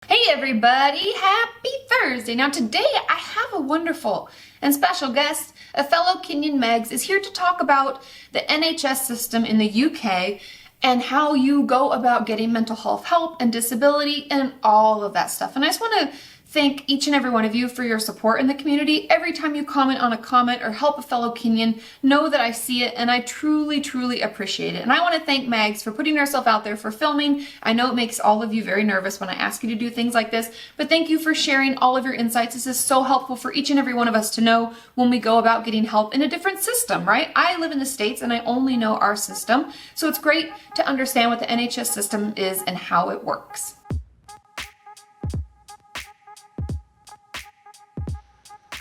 Hey everybody, happy Thursday. Now today I have a wonderful and special guest. A fellow Kenyan Megs is here to talk about the NHS system in the UK and how you go about getting mental health help and disability and all of that stuff. And I just want to thank each and every one of you for your support in the community. Every time you comment on a comment or help a fellow Kenyan, know that I see it and I truly appreciate it. And I want to thank Mags for putting herself out there for filming. I know it makes all of you very nervous when I ask you to do things like this, but thank you for sharing all of your insights. This is so helpful for each and every one of us to know when we go about getting help in a different system, right? I live in the States and I only know our system, so it's great to understand what the NHS system is and how it works.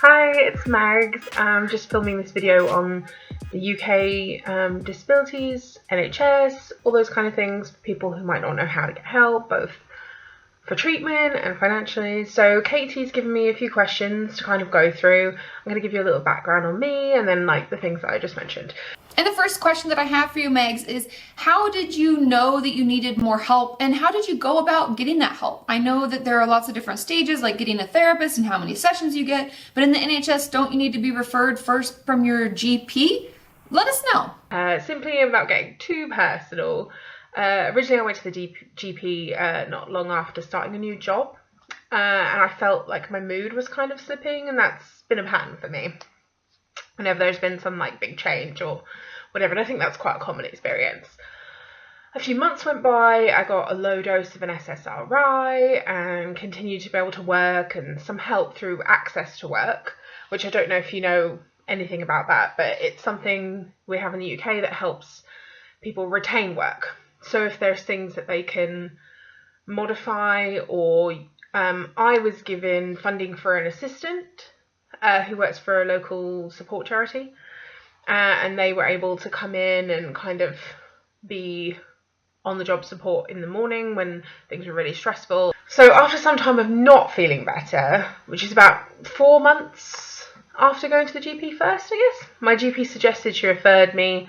Hi, it's Mags. I'm just filming this video on the UK disabilities, NHS, all those kind of things for people who might not know how to get help, both for treatment and financially. So Katie's given me a few questions to kind of go through. I'm going to give you a little background on me and then like the things that I just mentioned. And the first question that I have for you, Megs, is how did you know that you needed more help and how did you go about getting that help? I know that there are lots of different stages, like getting a therapist and how many sessions you get, but in the NHS, don't you need to be referred first from your GP? Let us know. Simply without getting too personal, originally I went to the GP not long after starting a new job, and I felt like my mood was kind of slipping, and that's been a pattern for me whenever there's been some like big change or whatever, and I think that's quite a common experience. A few months went by, I got a low dose of an SSRI and continued to be able to work and some help through access to work, which I don't know if you know anything about that, but it's something we have in the UK that helps people retain work. So if there's things that they can modify, or I was given funding for an assistant who works for a local support charity, and they were able to come in and kind of be on the job support in the morning when things were really stressful. So after some time of not feeling better, which is about 4 months after going to the GP first, I guess, my GP suggested she referred me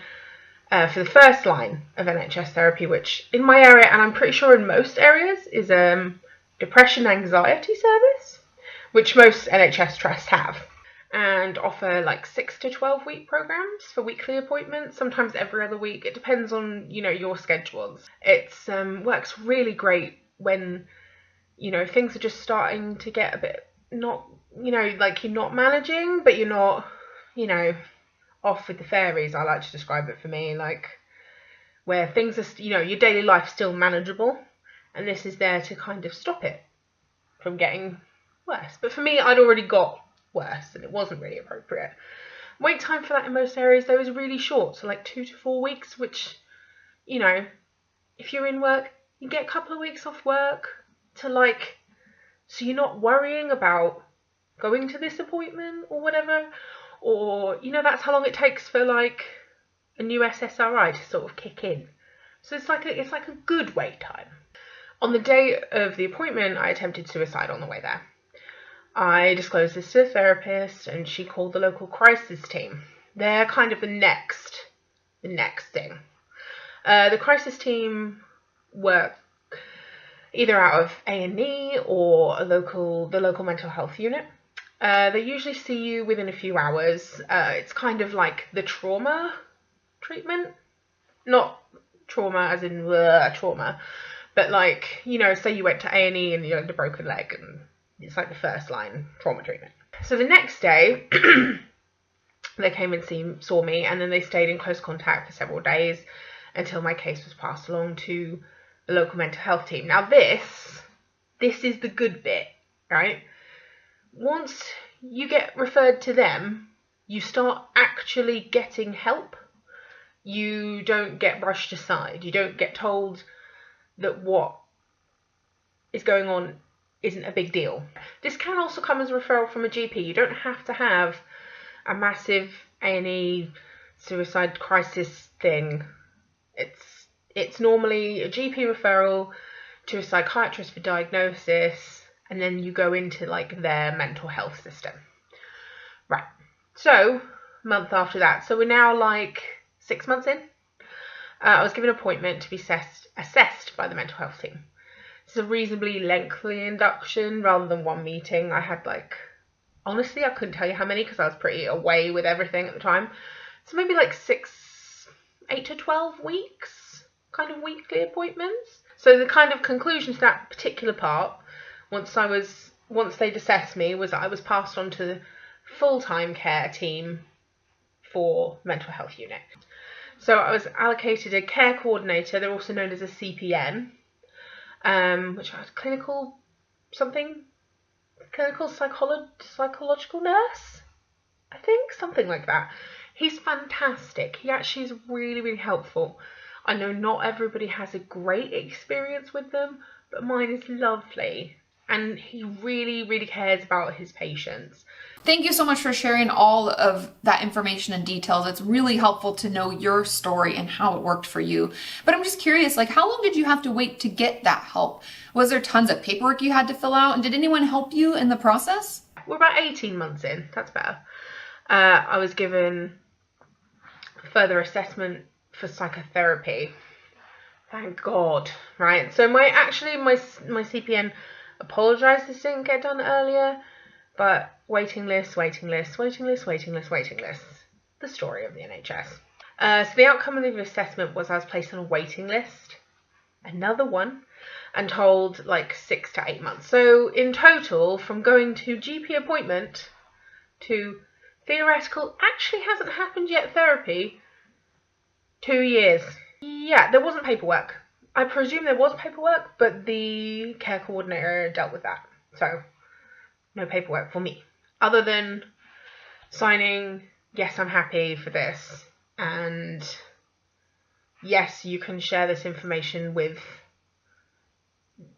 for the first line of NHS therapy, which in my area, and I'm pretty sure in most areas, is depression anxiety service, which most NHS trusts have, and offer like 6 to 12 week programs for weekly appointments, sometimes every other week. It depends on, your schedules. It's works really great when, things are just starting to get a bit not, like you're not managing, but you're not, off with the fairies, I like to describe it for me, like where things are, your daily life's still manageable, and this is there to kind of stop it from getting worse. But for me, I'd already got worse and it wasn't really appropriate. Wait time for that in most areas though is really short, so like 2 to 4 weeks, which, if you're in work, you get a couple of weeks off work to so you're not worrying about going to this appointment or whatever, or that's how long it takes for like a new SSRI to sort of kick in. So it's like a good wait time. On the day of the appointment, I attempted suicide on the way there. I disclosed this to the therapist and she called the local crisis team. They're kind of the next thing. The crisis team work either out of A&E or the local mental health unit. They usually see you within a few hours. It's kind of like the trauma treatment. Not trauma as in trauma, but like, say you went to A&E and you had a broken leg, and it's like the first line trauma treatment. So the next day, they came and saw me, and then they stayed in close contact for several days until my case was passed along to the local mental health team. Now this is the good bit, right? Once you get referred to them, you start actually getting help. You don't get brushed aside. You don't get told that what is going on isn't a big deal. This can also come as a referral from a GP. You don't have to have a massive A&E suicide crisis thing. It's normally a GP referral to a psychiatrist for diagnosis, and then you go into like their mental health system. Right. So, a month after that. So we're now like 6 months in. I was given an appointment to be assessed by the mental health team. It's a reasonably lengthy induction rather than one meeting. I had like, honestly, I couldn't tell you how many because I was pretty away with everything at the time. So maybe like 8 to 12 weeks, kind of weekly appointments. So the kind of conclusion to that particular part, once they'd assessed me, was that I was passed on to the full-time care team for mental health unit. So I was allocated a care coordinator. They're also known as a CPN, which was clinical psychological nurse, I think, something like that. He's fantastic. He actually is really, really helpful. I know not everybody has a great experience with them, but mine is lovely. And he really, really cares about his patients. Thank you so much for sharing all of that information and details. It's really helpful to know your story and how it worked for you. But I'm just curious, like, how long did you have to wait to get that help? Was there tons of paperwork you had to fill out? And did anyone help you in the process? We're about 18 months in. That's better. I was given further assessment for psychotherapy. Thank God, right? So my CPN apologised this didn't get done earlier, but waiting list. The story of the NHS. So the outcome of the assessment was I was placed on a waiting list, another one, and told like 6 to 8 months. So in total, from going to GP appointment to theoretical, actually hasn't happened yet therapy, 2 years. Yeah, there wasn't paperwork. I presume there was paperwork, but the care coordinator dealt with that. So no paperwork for me. Other than signing, yes, I'm happy for this, and yes, you can share this information with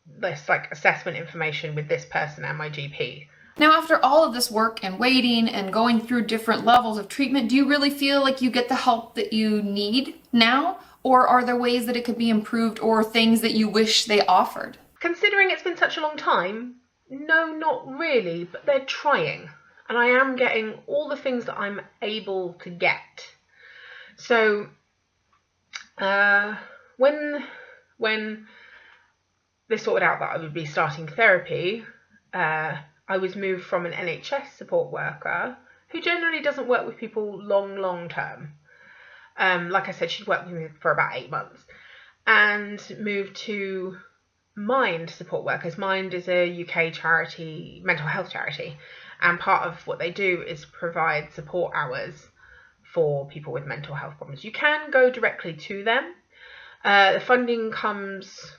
this assessment information with this person and my GP. Now, after all of this work and waiting and going through different levels of treatment, do you really feel like you get the help that you need now? Or are there ways that it could be improved or things that you wish they offered? Considering it's been such a long time, no, not really, but they're trying. And I am getting all the things that I'm able to get. So, when they sorted out that I would be starting therapy, I was moved from an NHS support worker who generally doesn't work with people long term. Like I said, she'd worked with me for about 8 months, and moved to Mind support workers. Mind is a UK charity, mental health charity, and part of what they do is provide support hours for people with mental health problems. You can go directly to them. The funding comes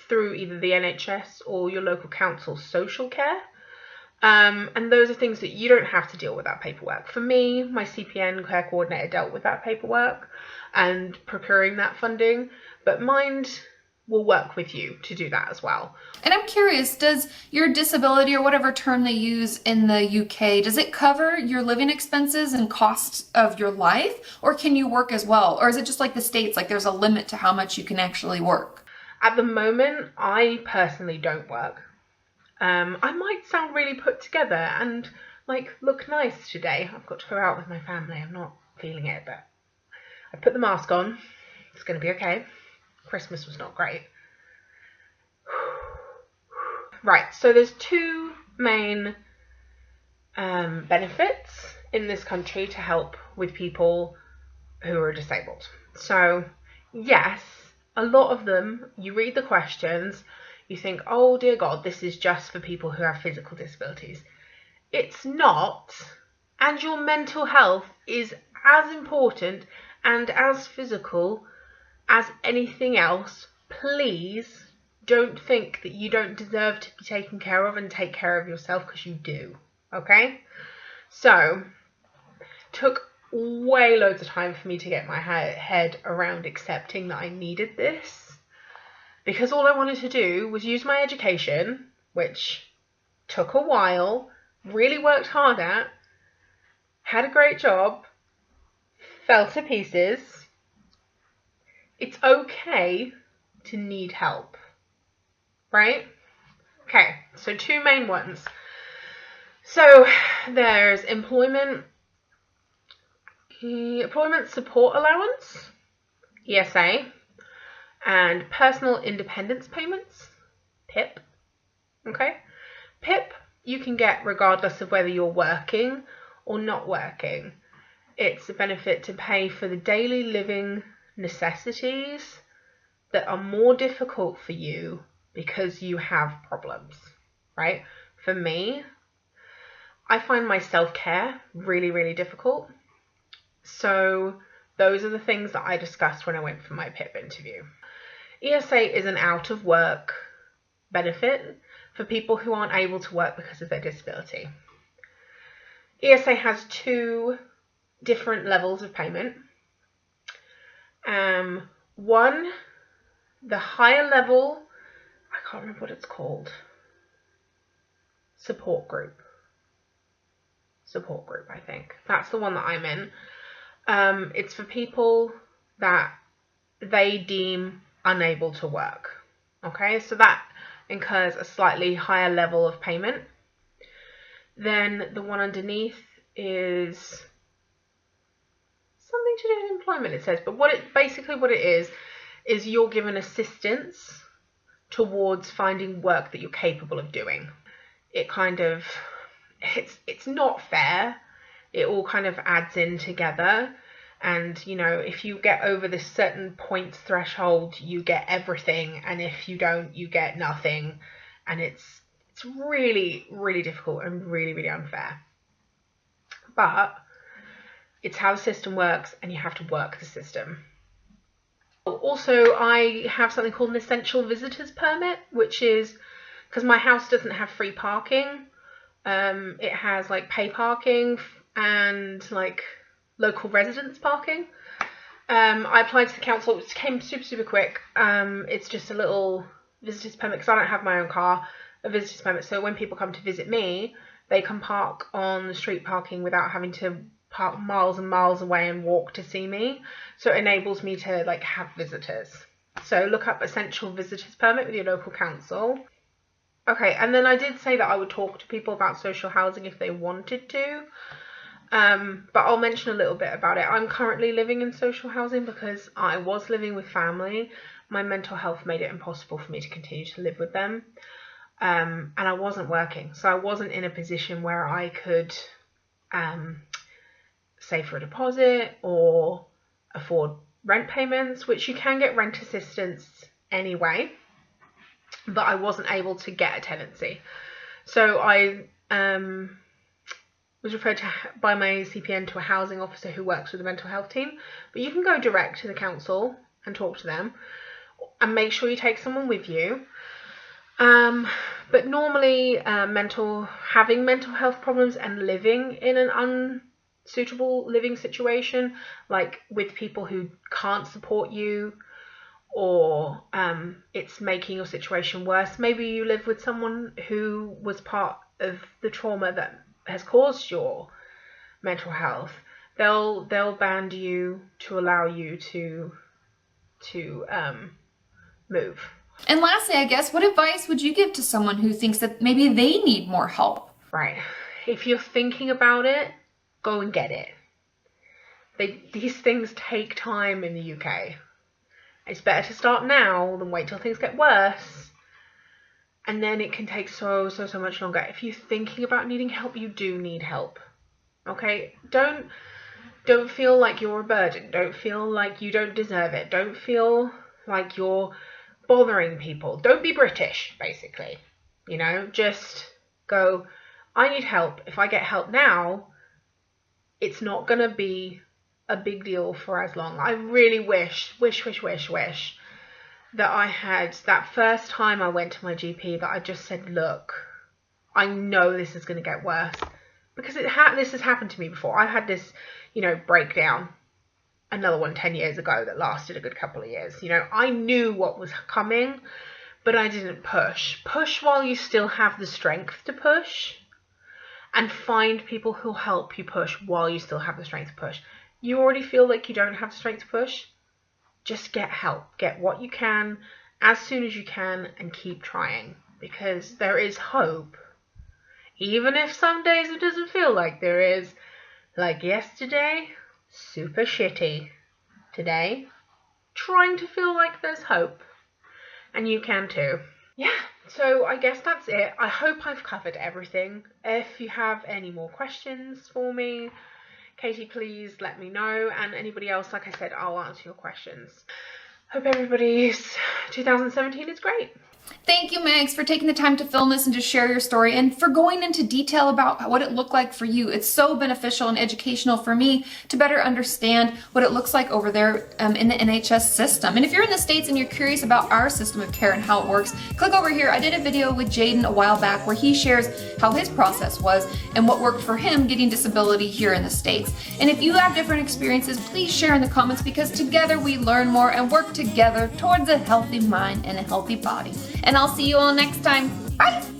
through either the NHS or your local council's social care. And those are things that you don't have to deal with that paperwork. For me, my CPN care coordinator dealt with that paperwork and procuring that funding, but Mind will work with you to do that as well. And I'm curious, does your disability, or whatever term they use in the UK, does it cover your living expenses and costs of your life, or can you work as well? Or is it just like the States, like there's a limit to how much you can actually work? At the moment, I personally don't work. I might sound really put together and look nice today. I've got to go out with my family. I'm not feeling it, but I put the mask on. It's going to be okay. Christmas was not great. Right, so there's two main benefits in this country to help with people who are disabled. So, yes, a lot of them, you read the questions, you think, oh dear God, this is just for people who have physical disabilities. It's not, and your mental health is as important and as physical as anything else. Please don't think that you don't deserve to be taken care of and take care of yourself, because you do, okay? So, took way loads of time for me to get my head around accepting that I needed this, because all I wanted to do was use my education, which took a while, really worked hard at, had a great job, fell to pieces. It's okay to need help, right? Okay, so two main ones. So there's employment support allowance, ESA, and personal independence payments, PIP. Okay? PIP you can get regardless of whether you're working or not working. It's a benefit to pay for the daily living necessities that are more difficult for you because you have problems, right? For me, I find my self-care really, really difficult. So those are the things that I discussed when I went for my PIP interview. ESA is an out of work benefit for people who aren't able to work because of their disability. ESA has 2 different levels of payment. One, the higher level, I can't remember what it's called. Support group, I think. That's the one that I'm in. It's for people that they deem unable to work. Okay, so that incurs a slightly higher level of payment. Then the one underneath is something to do with employment, it says. But what it is you're given assistance towards finding work that you're capable of doing. It kind of, it's not fair. It all kind of adds in together. And, you know, if you get over this certain points threshold, you get everything. And if you don't, you get nothing. And it's really, really difficult and really, really unfair. But it's how the system works, and you have to work the system. Also, I have something called an essential visitors permit, which is because my house doesn't have free parking. It has like pay parking and like local residence parking. I applied to the council, which came super, super quick. It's just a little visitor's permit because I don't have my own car, a visitor's permit. So when people come to visit me, they can park on the street parking without having to park miles and miles away and walk to see me. So it enables me to like have visitors. So look up essential visitors permit with your local council. Okay, and then I did say that I would talk to people about social housing if they wanted to. But I'll mention a little bit about it. I'm currently living in social housing because I was living with family. My mental health made it impossible for me to continue to live with them. And I wasn't working. So I wasn't in a position where I could save for a deposit or afford rent payments, which you can get rent assistance anyway. But I wasn't able to get a tenancy. So I was referred to by my CPN to a housing officer who works with the mental health team. But you can go direct to the council and talk to them, and make sure you take someone with you. But normally having mental health problems and living in an unsuitable living situation, like with people who can't support you, or it's making your situation worse. Maybe you live with someone who was part of the trauma that has caused your mental health. They'll band you to allow you to move. And lastly, I guess, what advice would you give to someone who thinks that maybe they need more help? Right. If you're thinking about it, go and get it. These things take time in the UK. It's better to start now than wait till things get worse. And then it can take so much longer. If you're thinking about needing help, you do need help. Okay? Don't feel like you're a burden. Don't feel like you don't deserve it. Don't feel like you're bothering people. Don't be British, basically. You know, just go, I need help. If I get help now, it's not going to be a big deal for as long. I really wish that I had that first time I went to my GP that I just said, look, I know this is going to get worse, because this has happened to me before. I had this, breakdown, another one 10 years ago that lasted a good couple of years. I knew what was coming, but I didn't push. Push while you still have the strength to push, and find people who'll help you push while you still have the strength to push. You already feel like you don't have the strength to push, just get help. Get what you can as soon as you can and keep trying, because there is hope. Even if some days it doesn't feel like there is. Like yesterday, super shitty. Today, trying to feel like there's hope. And you can too. Yeah, so I guess that's it. I hope I've covered everything. If you have any more questions for me, Katie, please let me know. And anybody else, like I said, I'll answer your questions. Hope everybody's 2017 is great. Thank you, Megs, for taking the time to film this and to share your story and for going into detail about what it looked like for you. It's so beneficial and educational for me to better understand what it looks like over there in the NHS system. And if you're in the States and you're curious about our system of care and how it works, click over here. I did a video with Jaden a while back where he shares how his process was and what worked for him getting disability here in the States. And if you have different experiences, please share in the comments, because together we learn more and work together towards a healthy mind and a healthy body. And I'll see you all next time. Bye!